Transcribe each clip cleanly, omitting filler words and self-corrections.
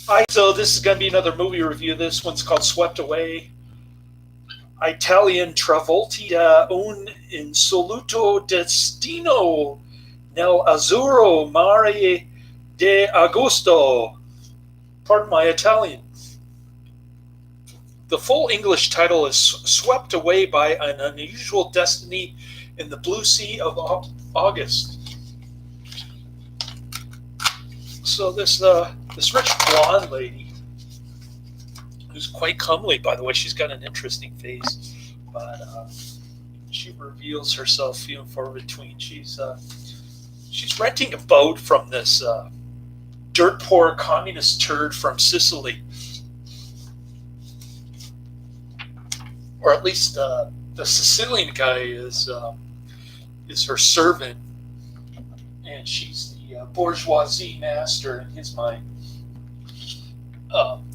Hi, so this is going to be another movie review. This one's called Swept Away. Italian Travolti da un insoluto destino nel azzurro mare de agosto. Pardon my Italian. The full English title is Swept Away by an Unusual Destiny in the Blue Sea of August. So this rich blonde lady, who's quite comely, by the way, she's got an interesting face, but she reveals herself few and far between. She's renting a boat from this dirt poor communist turd from Sicily, or at least the Sicilian guy is her servant, and she's the bourgeoisie master in his mind, um,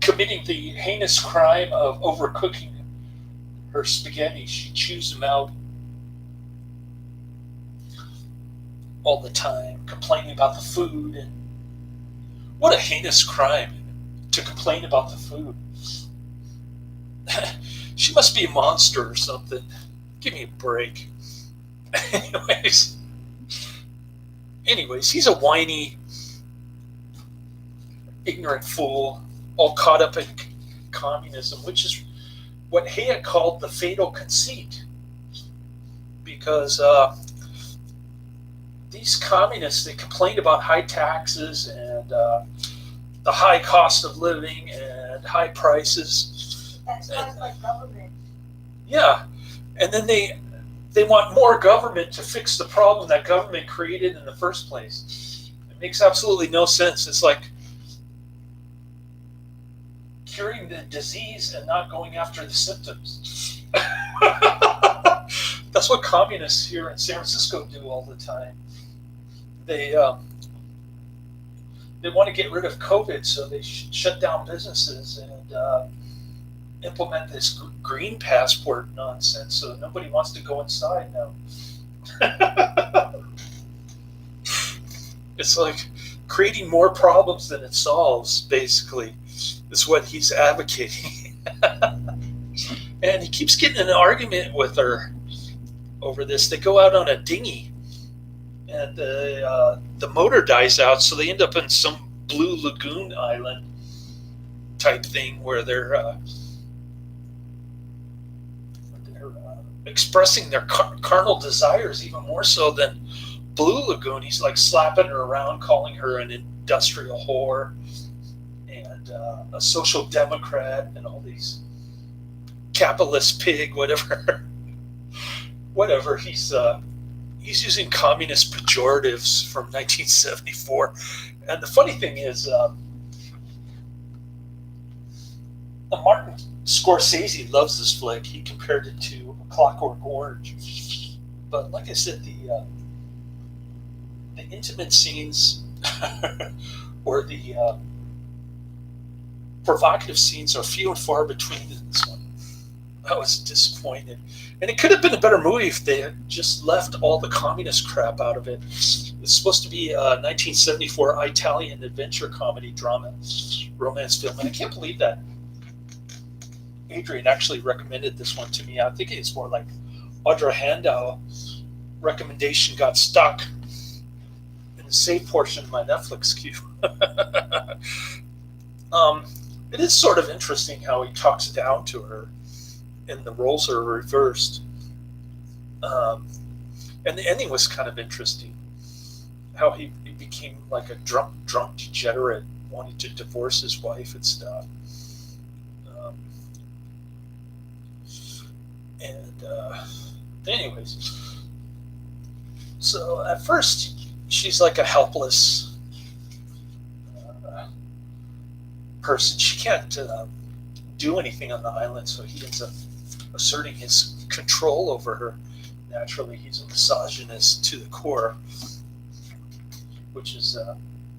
committing the heinous crime of overcooking her spaghetti. She chews them out all the time, complaining about the food. And what a heinous crime to complain about the food. She must be a monster or something. Give me a break. anyways, anyways, he's a whiny, ignorant fool, all caught up in communism, which is what Hayek called the fatal conceit. Because these communists, they complain about high taxes and the high cost of living and high prices. That's caused by government. Yeah, and then they want more government to fix the problem that government created in the first place. It makes absolutely no sense. It's like curing the disease and not going after the symptoms. That's what communists here in San Francisco do all the time. They they want to get rid of COVID, so they shut down businesses and implement this green passport nonsense. So nobody wants to go inside now. It's like creating more problems than it solves. Basically, is what he's advocating. And he keeps getting in an argument with her over this. They go out on a dinghy, and the motor dies out, so they end up in some blue lagoon island type thing where they're expressing their carnal desires even more so than Blue Lagoon. He's like slapping her around, calling her an industrial whore and a social democrat and all these capitalist pig, whatever. Whatever. He's using communist pejoratives from 1974. And the funny thing is, Martin Scorsese loves this flick. He compared it to A Clockwork Orange. But like I said, the intimate scenes or the provocative scenes are few and far between in this one. I was disappointed. And it could have been a better movie if they had just left all the communist crap out of it. It's supposed to be a 1974 Italian adventure comedy drama romance film. And I can't believe that Adrian actually recommended this one to me. I think it's more like Audra Handau's recommendation got stuck in the save portion of my Netflix queue. It is sort of interesting how he talks down to her and the roles are reversed. And the ending was kind of interesting. How he became like a drunk degenerate, wanting to divorce his wife and stuff. Um, and anyways, so at first she's like a helpless person. She can't do anything on the island, so he ends up asserting his control over her. Naturally, he's a misogynist to the core, which is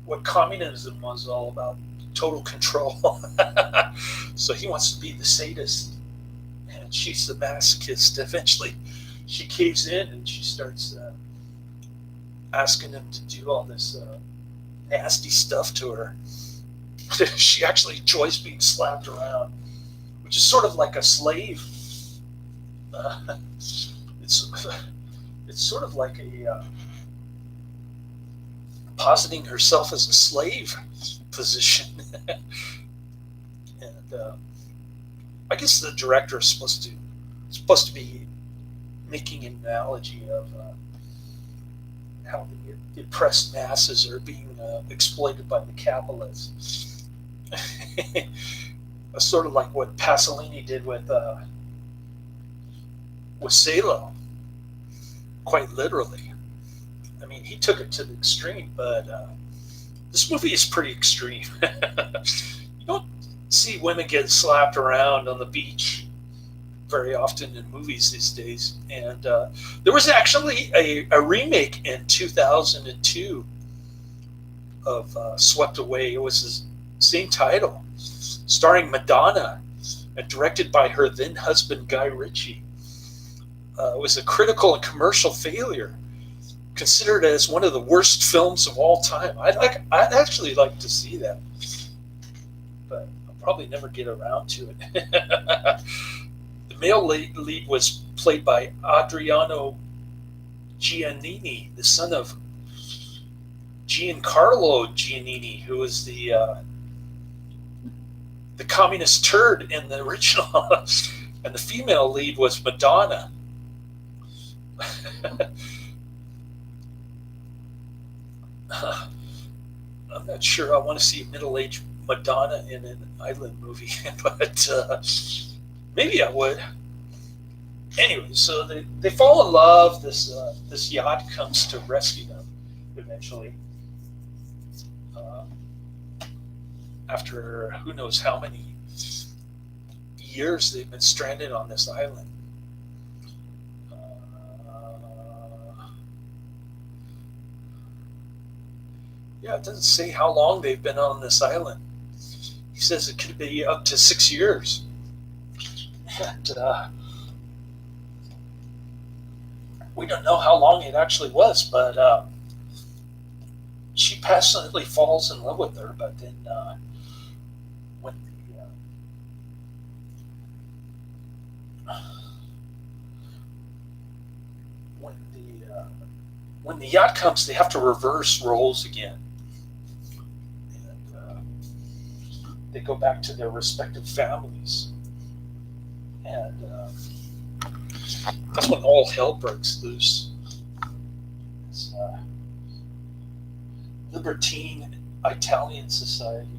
what communism was all about, total control. So he wants to be the sadist, and she's the masochist. Eventually, she caves in and she starts asking him to do all this nasty stuff to her. She actually enjoys being slapped around, which is sort of like a slave. It's it's sort of like a positing herself as a slave position. And I guess the director is supposed to be making an analogy of how the oppressed masses are being exploited by the capitalists. Sort of like what Pasolini did with Salo, quite literally. I mean, he took it to the extreme, but this movie is pretty extreme. You don't see women get slapped around on the beach very often in movies these days. And there was actually a remake in 2002 of Swept Away. It was the same title, starring Madonna and directed by her then husband Guy Ritchie. It was a critical and commercial failure, considered as one of the worst films of all time. I'd actually like to see that, but I'll probably never get around to it. The male lead was played by Adriano Giannini, the son of Giancarlo Giannini, who was the communist turd in the original. And the female lead was Madonna. I'm not sure I want to see a middle-aged Madonna in an island movie, but maybe I would. Anyway, so they fall in love. This yacht comes to rescue them eventually. After who knows how many years they've been stranded on this island. Yeah, it doesn't say how long they've been on this island. He says it could be up to 6 years. And we don't know how long it actually was, but she passionately falls in love with her. But then when the yacht comes, they have to reverse roles again. They go back to their respective families, and that's when all hell breaks loose. It's libertine Italian society.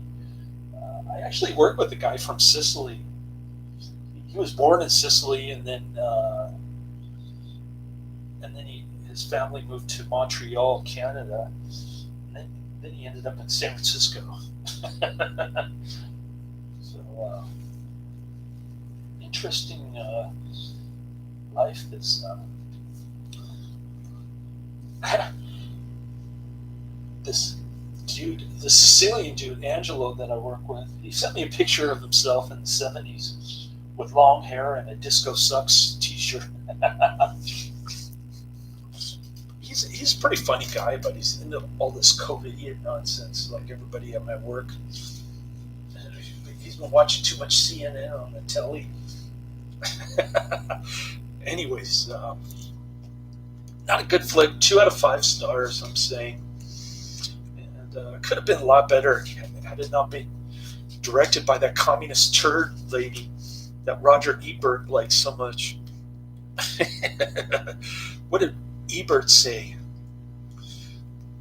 I actually worked with a guy from Sicily. He was born in Sicily, and then his family moved to Montreal, Canada, and then he ended up in San Francisco. So interesting life. This the Sicilian dude, Angelo, that I work with, he sent me a picture of himself in the 70s with long hair and a Disco Sucks t-shirt. He's a pretty funny guy, but he's into all this COVID nonsense like everybody at my work. He's been watching too much CNN on the telly. Anyways, not a good flick. 2 out of 5 stars, I'm saying. And could have been a lot better had it not been directed by that communist turd lady that Roger Ebert likes so much. What did Ebert say?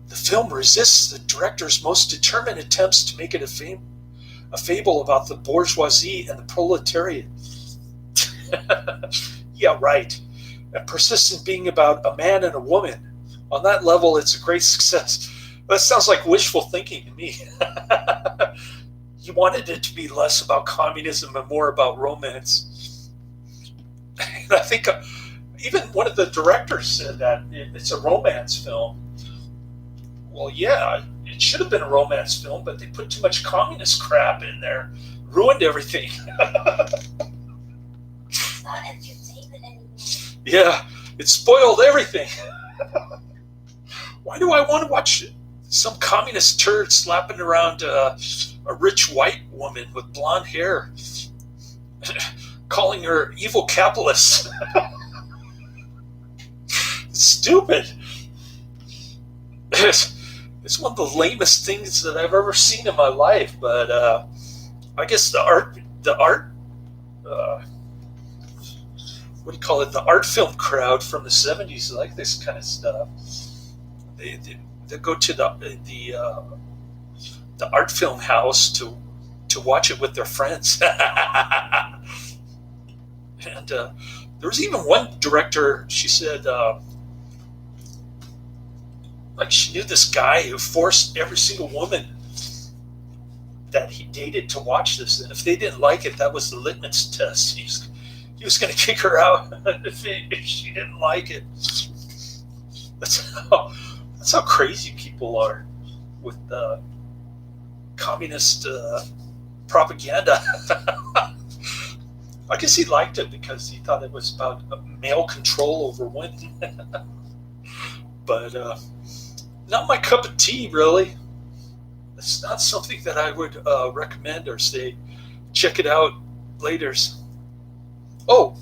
The film resists the director's most determined attempts to make it a fable about the bourgeoisie and the proletariat. Yeah, right. It persists in being about a man and a woman. On that level, it's a great success. That sounds like wishful thinking to me. He wanted it to be less about communism and more about romance. And I think even one of the directors said that it's a romance film. Well, yeah, it should have been a romance film, but they put too much communist crap in there. Ruined everything. It's not entertainment anymore. Yeah, it spoiled everything. Why do I want to watch some communist turd slapping around a rich white woman with blonde hair, calling her evil capitalist. Stupid. It's one of the lamest things that I've ever seen in my life. But I guess the art, what do you call it? The art film crowd from the '70s like this kind of stuff. They go to the art film house to watch it with their friends. And there was even one director. She said, like, she knew this guy who forced every single woman that he dated to watch this, and if they didn't like it, that was the litmus test. He was going to kick her out if she didn't like it. That's how crazy people are with communist propaganda. I guess he liked it because he thought it was about male control over women. But not my cup of tea, really. It's not something that I would recommend or say, check it out later. Oh,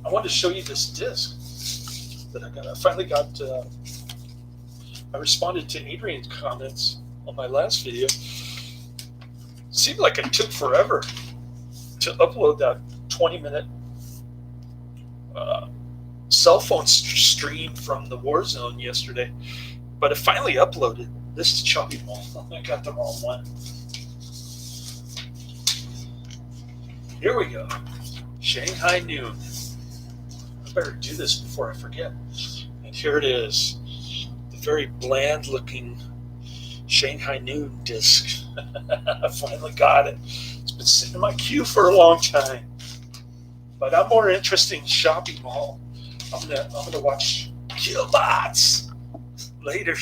I wanted to show you this disc that I got. I finally got. I responded to Adrian's comments on my last video. It seemed like it took forever to upload that 20-minute cell phone stream from the war zone yesterday, but it finally uploaded. This is Choppy Mall. I got the wrong one. Here we go. Shanghai Noon. I better do this before I forget. And here it is. The very bland looking Shanghai Noon disc. I finally got it. It's been sitting in my queue for a long time. But I'm more interested in Shopping Mall. I'm gonna watch Killbots later.